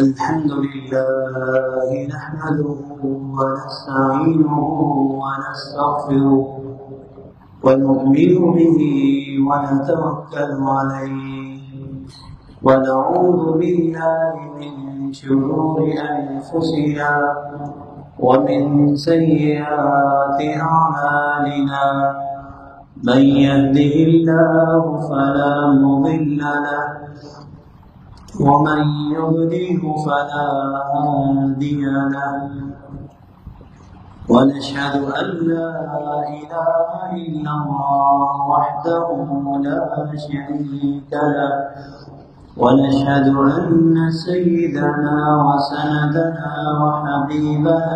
الحمد لله نحمده ونستعينه ونستغفره ونؤمن به ونتوكل عليه ونعوذ بالله من شرور أنفسنا ومن سيئات أعمالنا من يهده الله فلا مضل له ومن يضلل فلا هادي له ونشهد أن لا إله إلا الله وحده لا شريك له ونشهد أن سيدنا وسندنا وحبيبنا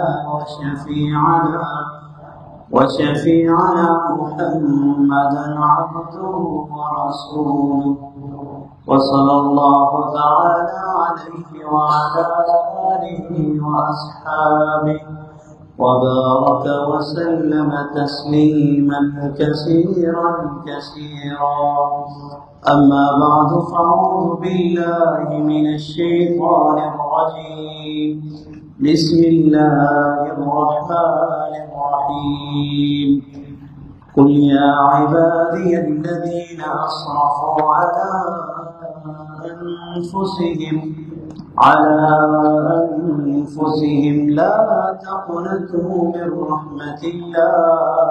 وشفيعنا محمدا عبده ورسوله وصلى الله تعالى عليه وعلى آله وأصحابه وبارك وسلم تسليما كثيرا أما بعد فأعوذ بالله من الشيطان الرجيم بسم الله الرحمن الرحيم قل يا عبادي الذين أسرفوا على أنفسهم لا تقنطوا من رحمة الله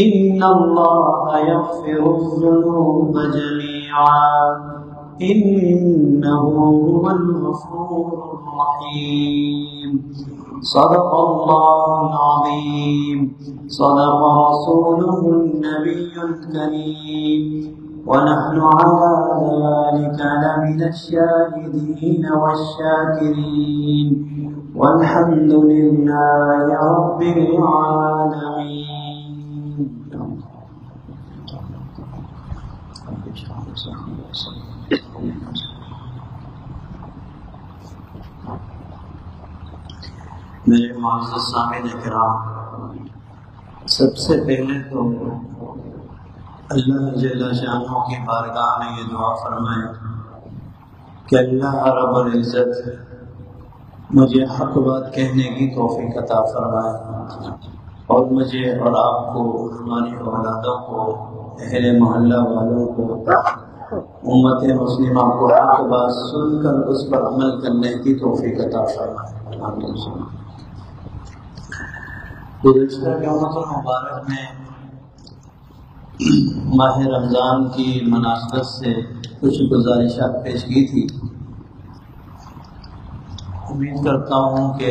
إن الله يغفر الذنوب جميعا إنه هو الغفور الرحيم صدق الله العظيم صدق رسوله النبي الكريم ونحن على ذلك لمن الشاهدين والشاكرين والحمد لله رب العالمين. میرے معزز سامعین کرام، سب سے پہلے تو اللہ جل شانہ کی بارگاہ میں یہ دعا فرمائے کہ اللہ رب العزت مجھے حق بات کہنے کی توفیق عطا فرمائے اور مجھے اور آپ کو، ہماری اولادوں کو، اہل محلہ والوں کو، امت مسلمہ کو حق بات سن کر اس پر عمل کرنے کی توفیق عطا فرمائے. گزشتہ رمضان المبارک میں ماہ رمضان کی مناسبت سے کچھ گزارشات پیش کی تھی. امید کرتا ہوں کہ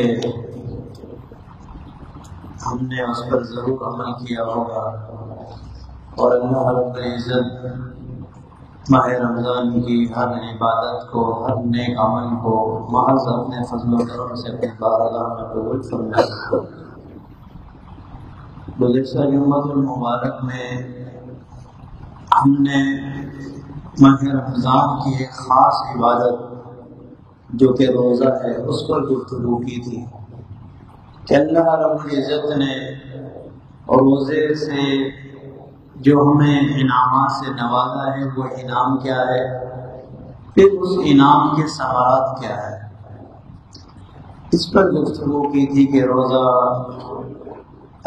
ہم نے اس پر ضرور عمل کیا ہوگا اور اللہ رب العزت ماہ رمضان کی ہر عبادت کو، ہر نیک عمل کو محض اپنے فضل و کرم سے اپنے بارگاہ میں قبول فرمائے. گزشتہ جمعۃ المبارک میں ہم نے ماہ رمضان کی ایک خاص عبادت جو کہ روزہ ہے اس پر گفتگو کی تھی کہ اللہ رب العزت نے روزے سے جو ہمیں انعامات سے نوازا ہے وہ انعام کیا ہے، پھر اس انعام کے ثمرات کیا ہے. اس پر گفتگو کی تھی کہ روزہ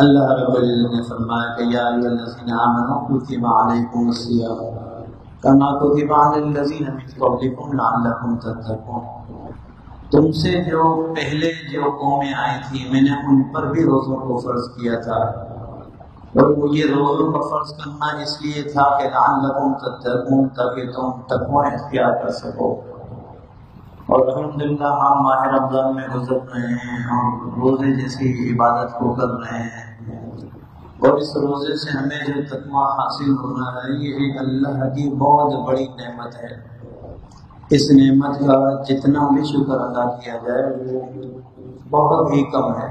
اللہ رب العزت نے فرمایا کہ یا ایھا الذین آمنوا کتب علیکم الصیام کما کتب علی الذین من قبلکم لعلکم تتقون. تم سے جو پہلے جو قومیں آئی تھی میں نے ان پر بھی روزوں کو فرض کیا تھا، اور وہ یہ روزوں کا فرض کرنا اس لیے تھا کہ لعلکم تتقون، تاکہ تم تقوی اختیار کر سکو. اور الحمدللہ ہم ماہ رمضان میں گزر رہے ہیں اور روزے جیسی عبادت کو کر رہے ہیں، اور اس روزے سے ہمیں جو تقوی حاصل ہونا ہے یہ ایک اللہ کی بہت بڑی نعمت ہے. اس نعمت کا جتنا بھی شکر ادا کیا جائے وہ بہت ہی کم ہے،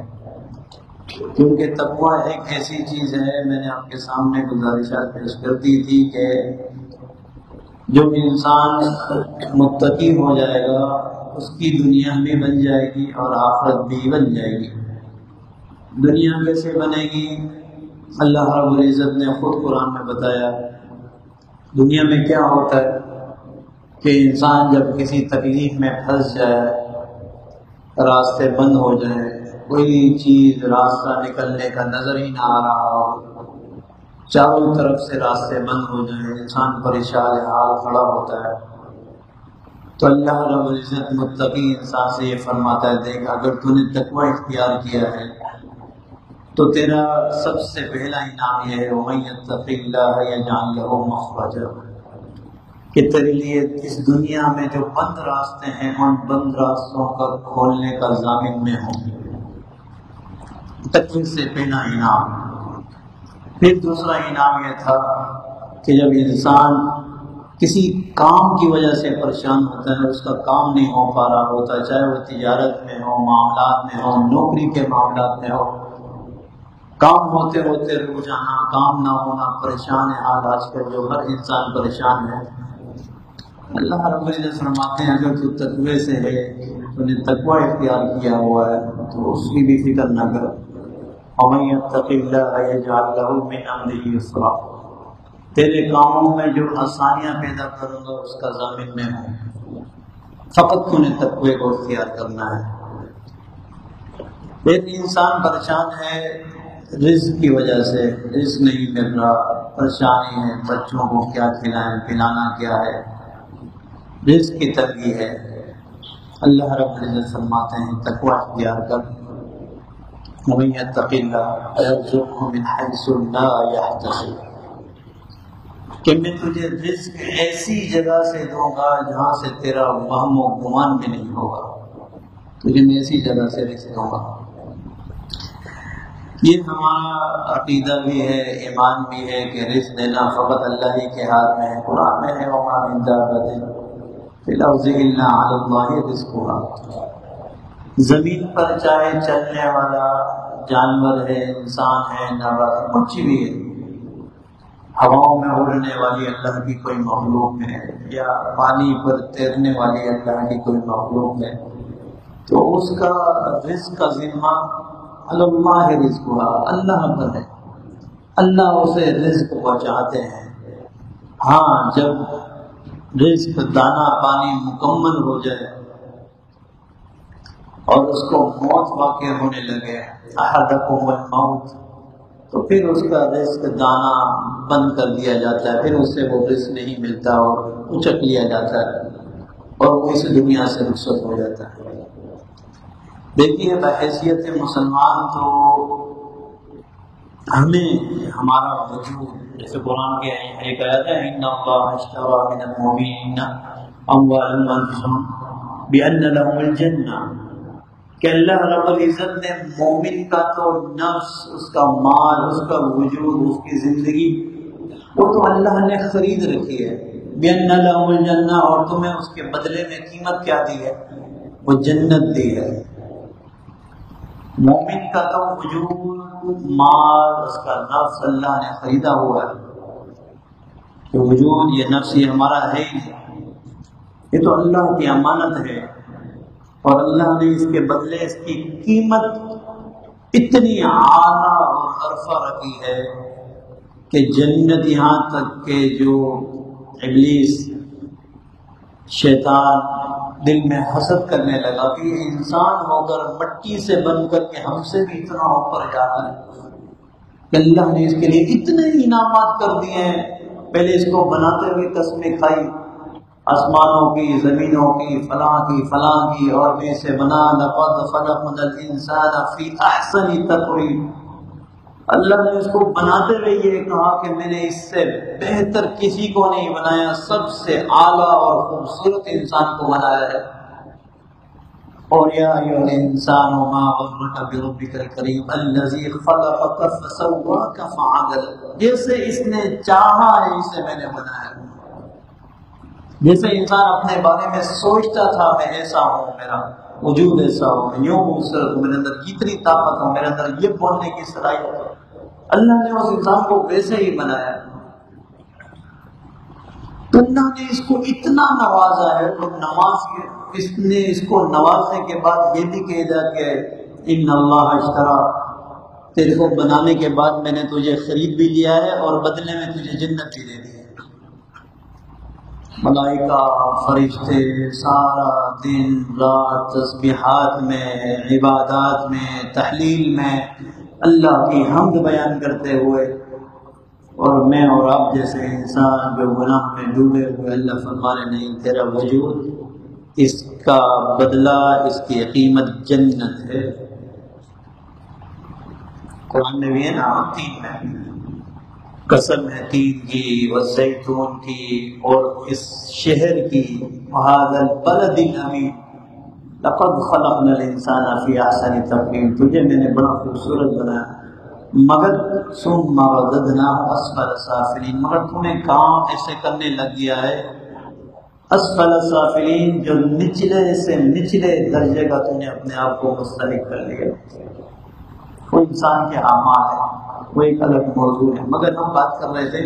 کیونکہ تقوی ایک ایسی چیز ہے، میں نے آپ کے سامنے گزارشات پیش کر دی تھی کہ جو انسان متقی ہو جائے گا اس کی دنیا بھی بن جائے گی اور آخرت بھی بن جائے گی. دنیا کیسے بنے گی؟ اللہ رب العزت نے خود قرآن میں بتایا. دنیا میں کیا ہوتا ہے؟ کہ انسان جب کسی تکلیف میں پھنس جائے، راستے بند ہو جائیں، کوئی چیز راستہ نکلنے کا نظر ہی نہ آ رہا ہو، چاروں طرف سے راستے بند ہو جائیں، انسان پریشان حال کھڑا ہوتا ہے، تو اللہ رب العزت متقی انسان سے یہ فرماتا ہے، دیکھ اگر تو نے تقوی اختیار کیا ہے تو تیرا سب سے پہلا انعام یہ ہے وَمَن يَتَّقِ اللَّهَ يَجْعَل لَّهُ مَخْرَجًا، کہ تیرے لیے اس دنیا میں جو بند راستے ہیں ان بند راستوں کا کھولنے کا ضامن میں ہوں۔ تقوی سے پہلا انعام۔ پھر دوسرا انعام یہ تھا کہ جب انسان کسی کام کی وجہ سے پریشان ہوتا ہے، اس کا کام نہیں ہو پا رہا ہوتا، چاہے وہ تجارت میں ہو، معاملات میں ہو، نوکری کے معاملات میں ہو، کام ہوتے ہوتے رک جانا، کام نہ ہونا، پریشان ہے حال آج کل جو ہر انسان پریشان ہے۔ اللہ رب العزت فرماتے ہیں اگر تو تقوی سے ہے، تو نے تقوی اختیار کیا ہوا ہے تو اس کی بھی فکر نہ کر۔ وَمَن يَتَّقِ اللَّهَ يَجْعَل لَّهُ مِنْ أَمْرِهِ يُسْرًا، تیرے کاموں میں جو آسانیاں پیدا کروں گا اس کا ضامن میں ہوں، فقط تو نے تقوی کو اختیار کرنا ہے۔ ایک انسان پریشان ہے رزق کی وجہ سے، رزق نہیں مل رہا، پریشانی ہے، بچوں کو کیا کھلائیں، پلانا کیا ہے، رزق کی تنگی ہے، اللہ رب العزت فرماتے ہیں تقوی اختیار کر۔ وَمَن يَتَّقِ اللَّهَ يَرْزُقْهُ مِنْ حَيْثُ لَا يَحْتَسِبُ، کہ میں تجھے رزق ایسی جگہ سے دوں گا جہاں سے تیرا وہم و گمان بھی نہیں ہوگا، تجھے میں ایسی جگہ سے رزق دوں گا۔ یہ ہمارا عقیدہ بھی ہے، ایمان بھی ہے کہ رزق دینا فقط اللہ ہی کے ہاتھ میں ہے۔ قرآن میں ہے وَمَا مِن دَابَّةٍ فِي الْأَرْضِ إِلَّا عَلَى اللَّهِ رِزْقُهَا، زمین پر چاہے چلنے والا جانور ہے، انسان ہے، نبات کچھ بھی ہے، ہواؤں میں اڑنے والی اللہ کی کوئی مخلوق ہے یا پانی پر تیرنے والی اللہ کی کوئی مخلوق ہے، تو اس کا رزق کا ذمہ اللہ رزق ہوا، اللہ پر ہے، اللہ اسے رزق پہنچاتے ہیں۔ ہاں جب رزق دانا پانی مکمل ہو جائے اور اس کو موت واقع ہونے لگے، احدکم الموت، تو پھر اس کا رزق دانا بند کر دیا جاتا ہے، پھر اس سے وہ رزق نہیں ملتا اور اچک لیا جاتا ہے اور وہ اس دنیا سے رخصت ہو جاتا ہے۔ دیکھیے بحیثیت مسلمان تو ہمیں ہمارا وجود، جیسے قرآن کے ایک آیت ہے ان اللہ اشتری من المؤمنین اموالهم وانفسهم بان لهم الجنہ، کہ اللہ رب العزت نے مومن کا تو نفس، اس کا مال، اس کا وجود، اس کی زندگی وہ تو اللہ نے خرید رکھی ہے، بان لهم الجنہ، اور تمہیں اس کے بدلے میں قیمت کیا دی ہے؟ وہ جنت دی ہے۔ مومن کا تو وجود، مال، اس کا نفس اللہ نے خریدا ہوا ہے، کہ وجود یہ نفس یہ ہمارا ہے ہی نہیں، یہ تو اللہ کی امانت ہے، اور اللہ نے اس کے بدلے اس کی قیمت اتنی اعلیٰ اور عرفہ رکھی ہے کہ جنت، یہاں تک کہ جو ابلیس شیطان دل میں حسد کرنے لگا کہ یہ انسان ہو کر مٹی سے بن کر کے ہم سے بھی اتنا اوپر جا رہا ہے، کہ اللہ نے اس کے لیے اتنے انعامات کر دیے ہیں، پہلے اس کو بناتے ہوئے قسمیں کھائی، آسمانوں کی، زمینوں کی، فلاں کی، اور بھی سے بنا لقد خلقنا الانسان فی احسن تقویم، اللہ نے اس کو بناتے ہوئے یہ کہا کہ میں نے اس سے بہتر کسی کو نہیں بنایا، سب سے اعلیٰ اور خوبصورت انسان کو بنایا ہے۔ اور یا ایھا الانسان ما غرک بربک الکریم الذی خلقک فسواک فعدل، جیسے اس نے چاہا ہے اسے میں نے بنایا۔ جیسے انسان اپنے بارے میں سوچتا تھا میں ایسا ہوں، میرا وجود ایسا ہو، میں یوں خوبصورت ہوں، میرے اندر اتنی طاقت ہو، میرے اندر یہ بولنے کی صلاحیت ہو، اللہ نے اس انسان کو ویسے ہی بنایا۔ تو اللہ نے اس کو اتنا نوازا ہے، اور اس نے اس کو نوازنے کے بعد یہ بھی کہہ دیا کہ ان اللہ اشترا، تیرے کو بنانے کے بعد میں نے تجھے خرید بھی لیا ہے اور بدلے میں تجھے جنت بھی دے دی ہے۔ ملائکہ فرشتے سارا دن رات تسبیحات میں، عبادات میں، تحلیل میں اللہ کی حمد بیان کرتے ہوئے، اور میں اور آپ جیسے انسان جو گناہ میں ڈوبے ہوئے، اللہ فرمانے نہیں تیرا وجود اس کا بدلہ، اس کی قیمت جنت ہے۔ قرآن میں بھی ہے نا، تین میں قسم ہے تین کی، والزیتون کی، اور اس شہر کی، وہذا البلد الامین لقد خلقنا الانسان فی احسن تقویم، تجھے میں نے بڑا خوبصورت بنایا، مگر ثم رددناه اسفل سافلین، مگر تو نے کام ایسے کرنے لگ گیا ہے اسفل سافلین، جو نچلے سے نچلے درجے کا تو نے اپنے آپ کو مستحق کر لیا۔ وہ انسان کے اعمال ہے، وہ ایک الگ موضوع ہے، مگر ہم بات کر رہے تھے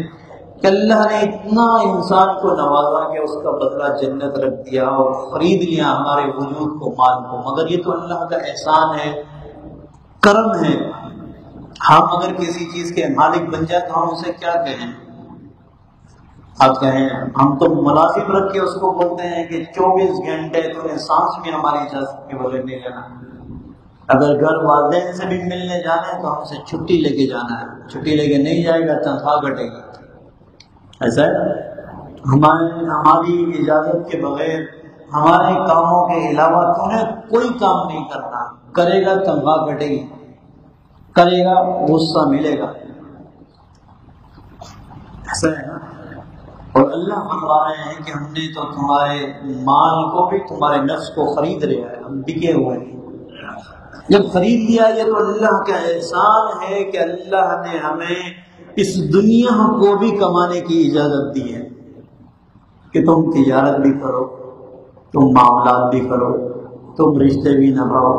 کہ اللہ نے اتنا انسان کو نوازا کہ اس کا بدلہ جنت رکھ دیا اور خرید لیا ہمارے وجود کو، مال کو، مگر یہ تو اللہ کا احسان ہے، کرم ہے۔ ہم اگر کسی چیز کے مالک بن جائے تو ہم اسے کیا کہیں؟ آپ کہیں ہم تو ملازم رکھ کے اس کو بولتے ہیں کہ 24 گھنٹے تو نے سانس بھی ہماری اجازت کے بغیر نہیں لینا، اگر گھر والدین سے بھی ملنے جانا ہے تو ہم سے چھٹی لے کے جانا ہے، چھٹی لے کے نہیں جائے گا تنخواہ کٹے گی، ایسا ہے؟ ہماری اجازت کے بغیر ہمارے کاموں کے علاوہ تو نے کوئی کام نہیں کرنا، کرے گا تنخواہ کٹے گی، کرے گا غصہ ملے گا، ایسا ہے نا؟ اور اللہ فرما رہے ہیں کہ ہم نے تو تمہارے مال کو بھی، تمہارے نفس کو خرید لیا ہے، ہم بکے ہوئے ہیں۔ جب خرید لیا یہ تو اللہ کا احسان ہے کہ اللہ نے ہمیں اس دنیا کو بھی کمانے کی اجازت دی ہے کہ تم تجارت بھی کرو، تم معاملات بھی کرو، تم رشتے بھی نبھاؤ،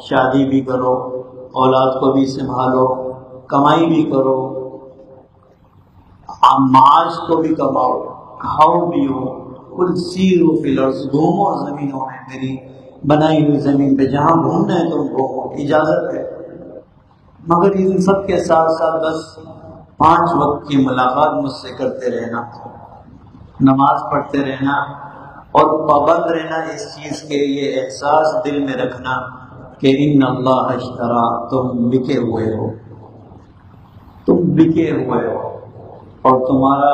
شادی بھی کرو، اولاد کو بھی سنبھالو، کمائی بھی کرو، معاش کو بھی کماؤ، کھاؤ بھی ہو، کل سیرو فی الارض، گھومو زمینوں میں، میری بنائی ہوئی زمین پہ جہاں گھومنا ہے تم گھومو، اجازت ہے۔ مگر ان سب کے ساتھ ساتھ بس 5 وقت کی ملاقات مجھ سے کرتے رہنا، نماز پڑھتے رہنا اور پابند رہنا اس چیز کے، یہ احساس دل میں رکھنا کہ ان اللہ اشترا، تم بکے ہوئے ہو، تم بکے ہوئے ہو، اور تمہارا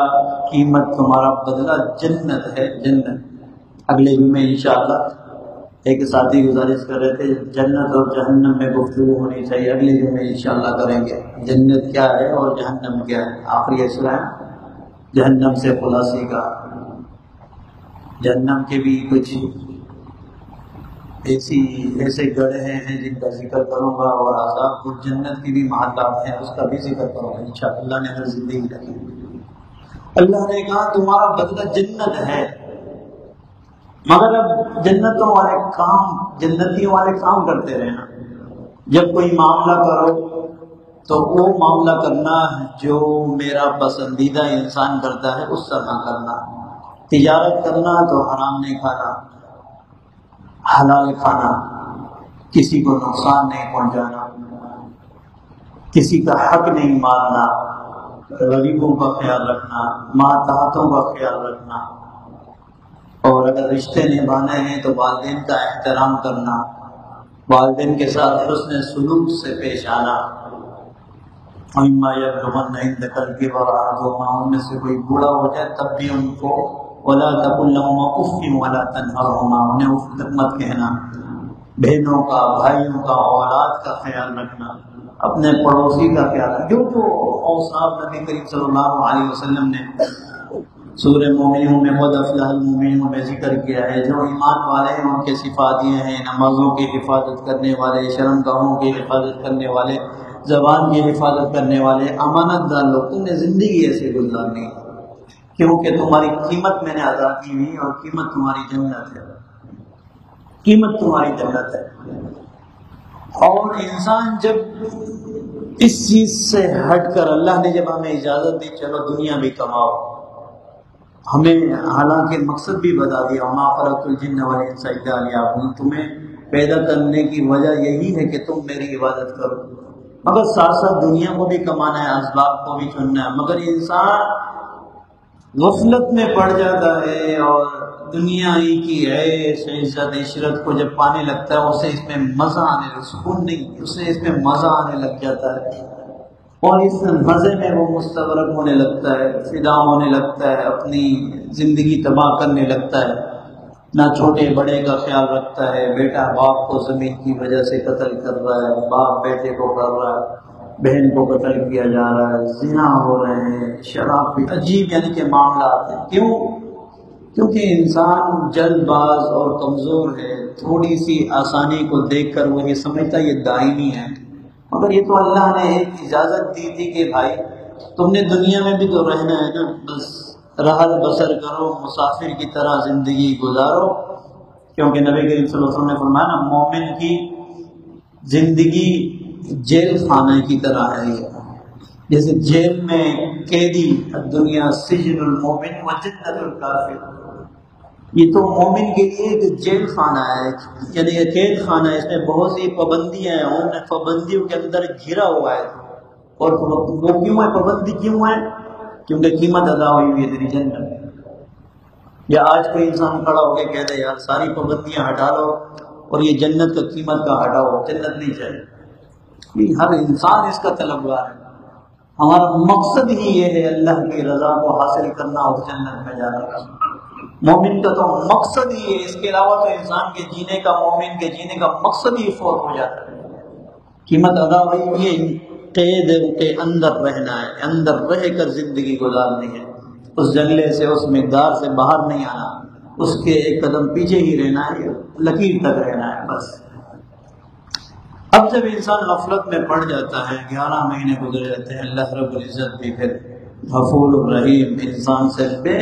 قیمت، تمہارا بدلہ جنت ہے، جنت۔ اگلے جمعے انشاءاللہ ایک ساتھی گزارش کر رہے تھے جنت اور جہنم میں گفتگو ہونی چاہیے، اگلے جمعے انشاءاللہ کریں گے، جنت کیا ہے اور جہنم کیا ہے، آخری ایسا ہے جہنم سے خلاصی کا۔ جہنم کے بھی کچھ ایسے گڑھے ہیں جن کا ذکر کروں گا، اور عذاب کو جنت کی بھی محلات ہیں، اس کا بھی ذکر کروں گا انشاءاللہ، اللہ نے ہر زندگی رکھی۔ اللہ نے کہا تمہارا بدلہ جنت ہے، مگر اب جنتوں والے کام، جنتیوں والے کام کرتے رہنا۔ جب کوئی معاملہ کرو تو وہ معاملہ کرنا جو میرا پسندیدہ انسان کرتا ہے اس طرح کرنا، تجارت کرنا تو حرام نہیں کھانا، حلال کھانا، کسی کو نقصان نہیں پہنچانا، کسی کا حق نہیں مارنا، غریبوں کا خیال رکھنا، ماتحتوں کا خیال رکھنا، اور اگر رشتے نبھانے ہیں تو والدین کا احترام کرنا، والدین کے ساتھ حسن سلوک سے پیش آنا۔ اما یبلغن عندک الکبر احدہما، ان میں سے کوئی بوڑھا ہو جائے تب بھی ان کو ولا تقل لهما اف ولا تنهرهما، انہیں اف تک مت کہنا۔ بہنوں کا، بھائیوں کا، اولاد کا خیال رکھنا، اپنے پڑوسی کا خیال رکھنا، جو اوصاف نبی کریم صلی اللہ علیہ وسلم نے سورہ مومنون میں قد افلح المؤمنون میں ذکر کیا ہے، جو ایمان والے ہیں ان کے صفات یہ ہیں: نمازوں کی حفاظت کرنے والے، شرم گاہوں کی حفاظت کرنے والے، زبان کی حفاظت کرنے والے، امانت دار لوگ۔ تم نے زندگی ایسے گزارنی کیونکہ تمہاری قیمت میں نے ادا کی ہوئی، اور قیمت تمہاری جنت ہے، قیمت تمہاری جنت ہے۔ اور انسان جب اس چیز سے ہٹ کر، اللہ نے جب ہمیں اجازت دی چلو دنیا بھی کماؤ، ہمیں حالانکہ مقصد بھی بتا دیا، وما خلقت الجن والانس الا لیعبدون، تمہیں پیدا کرنے کی وجہ یہی ہے کہ تم میری عبادت کرو، مگر ساتھ ساتھ دنیا کو بھی کمانا ہے، اسباب کو بھی چننا ہے۔ مگر انسان غفلت میں پڑ جاتا ہے اور دنیا ہی کی عیش عزت عشرت کو جب پانے لگتا ہے اسے اس میں مزہ آنے سکون نہیں، اسے اس میں مزہ آنے لگ جاتا ہے اور اس مزے میں وہ مستغرق ہونے لگتا ہے، فدا ہونے لگتا ہے، اپنی زندگی تباہ کرنے لگتا ہے، نہ چھوٹے بڑے کا خیال رکھتا ہے، بیٹا باپ کو زمین کی وجہ سے قتل کر رہا ہے، باپ بیٹے کو کر رہا ہے، بہن کو قتل کیا جا رہا ہے، زنا ہو رہے ہیں، شراب بھی عجیب یعنی کہ معاملات ہیں۔ کیوں؟ کیونکہ انسان جلد باز اور کمزور ہے، تھوڑی سی آسانی کو دیکھ کر وہ یہ سمجھتا یہ دائمی ہے، مگر یہ تو اللہ نے ایک اجازت دی تھی کہ بھائی تم نے دنیا میں بھی تو رہنا ہے نا، بس رحل بسر کرو، مسافر کی طرح زندگی گزارو، کیونکہ نبی کریم صلی اللہ علیہ وسلم نے فرمایا نا مومن کی زندگی جیل خانے کی طرح ہے، جیسے جیل میں قیدی، دنیا سجن المومن و جنت الکافر، یہ تو مومن کے لیے ایک جیل خانہ ہے، یعنی ایک قید خانہ ہے، اس میں بہت سی پابندیاں ہیں، ان پابندیوں کے اندر گھرا ہوا ہے۔ اور وہ کیوں ہے، پابندی کیوں ہے؟ کیونکہ قیمت ادا ہوئی ہوئی ہے تیری جنت۔ یا آج کوئی انسان کھڑا ہو کے کہہ دے یار ساری پابندیاں ہٹا لو اور یہ جنت کا قیمت کا ہٹاؤ، جنت نہیں چاہیے۔ ہر انسان اس کا طلبگار ہے، ہمارا مقصد ہی یہ ہے اللہ کی رضا کو حاصل کرنا اور جنت میں جانا کا۔ مومن کا تو مقصد ہی ہے، اس کے علاوہ تو انسان کے جینے کا، مومن کے جینے کا مقصد ہی فوت ہو جاتا ہے۔ قیمت ادا ہوئی، یہ قید کے اندر رہنا ہے، اندر رہ کر زندگی گزارنی ہے، اس جنگلے سے، اس مقدار سے باہر نہیں آنا، اس کے ایک قدم پیچھے ہی رہنا ہے، لکیر تک رہنا ہے بس۔ اب جب انسان غفلت میں پڑ جاتا ہے، 11 مہینے گزر جاتے ہیں، اللہ رب العزت بھی پھر غفور الرحیم، انسان سے بے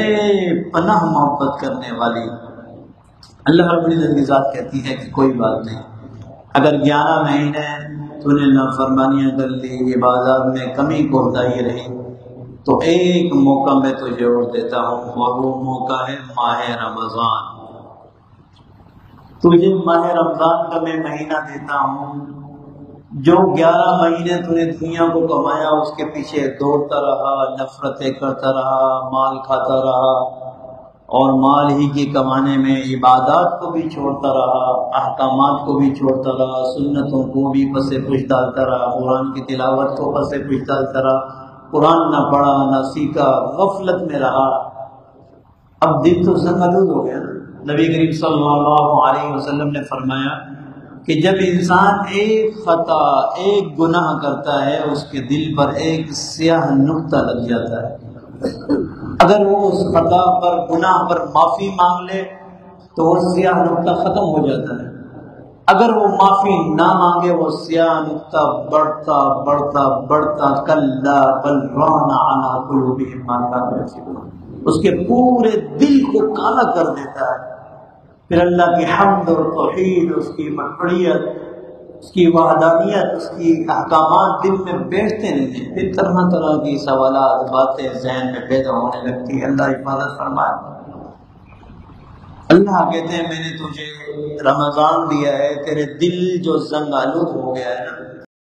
پناہ محبت کرنے والی اللہ رب العزت کی ذات کہتی ہے کہ کوئی بات نہیں، اگر 11 مہینے تو نے نافرمانیاں کر لی، عبادات میں کمی کوتاہی رہی، تو ایک موقع میں تجھے اور دیتا ہوں، اور وہ موقع ہے ماہ رمضان۔ تجھے ماہ رمضان کا میں مہینہ دیتا ہوں، جو 11 مہینے تو نے دنیا کو کمایا اس کے پیچھے دوڑتا رہا، نفرتیں کرتا رہا، مال کھاتا رہا، اور مال ہی کے کمانے میں عبادات کو بھی چھوڑتا رہا، احکامات کو بھی چھوڑتا رہا، سنتوں کو بھی پس پش ڈالتا رہا، قرآن کی تلاوت کو پس پش ڈالتا رہا، قرآن نہ پڑھا نہ سیکھا، غفلت میں رہا۔ اب دل تو زنگ آلود ہو گیا نا۔ نبی کریم صلی اللہ علیہ وسلم نے فرمایا کہ جب انسان ایک خطا، ایک گناہ کرتا ہے، اس کے دل پر ایک سیاہ نقطہ لگ جاتا ہے۔ اگر وہ اس خطا پر، گناہ پر معافی مانگ لے تو وہ سیاہ نقطہ ختم ہو جاتا ہے، اگر وہ معافی نہ مانگے وہ سیاہ نقطہ بڑھتا بڑھتا بڑھتا، کلا بل ران علی قلوبہم ما کانوا یکسبون، اس کے پورے دل کو کالا کر دیتا ہے۔ پھر اللہ کی حمد اور توحید، اس کی مشروعیت، اس کی وحدانیت، اس کی احکامات دل میں بیٹھتے نہیں ہیں، پھر طرح طرح کی سوالات، باتیں ذہن میں پیدا ہونے لگتی ہیں۔ اللہ حفاظت فرمائے۔ اللہ کہتے ہیں میں نے تجھے رمضان دیا ہے، تیرے دل جو زنگ آلود ہو گیا ہے نا،